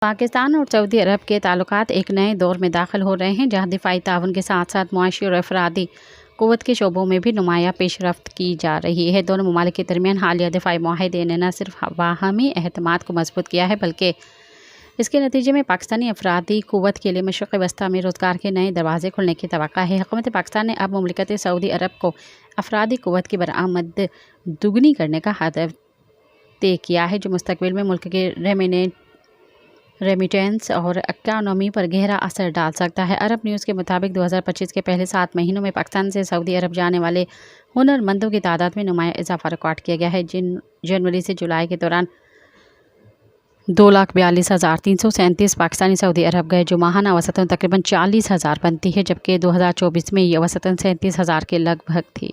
پاکستان اور سعودی عرب کے تعلقات ایک نئے دور میں داخل ہو رہے ہیں، جہاں دفاعی تعاون کے ساتھ ساتھ معاشی اور افرادی قوت کے شعبوں میں بھی نمایاں پیش رفت کی جا رہی ہے۔ دونوں ممالک کے درمیان حالیہ دفاعی معاہدے نے نہ صرف باہمی اعتماد کو مضبوط کیا ہے بلکہ اس کے نتیجے میں پاکستانی افرادی قوت کے لیے مشرق وسطیٰ میں روزگار کے نئے دروازے کھلنے کی توقع ہے۔ حکومت پاکستان نے اب مملکت سعودی عرب کو افرادی قوت کی برآمد دوگنی کرنے کا ہدف طے کیا ہے، جو مستقبل میں ملک کے ریمیٹنس اور اکانومی پر گہرا اثر ڈال سکتا ہے۔ عرب نیوز کے مطابق 2025 کے پہلے 7 مہینوں میں پاکستان سے سعودی عرب جانے والے ہنرمندوں کی تعداد میں نمایاں اضافہ ریکارڈ کیا گیا ہے۔ جنوری سے جولائی کے دوران 2,42,337 پاکستانی سعودی عرب گئے، جو ماہانہ وسطاً تقریباً 40,000 بنتی ہے، جبکہ 2024 میں یہ وسطاً 37,000 کے لگ بھگ تھی۔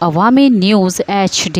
عوامی نیوز HD۔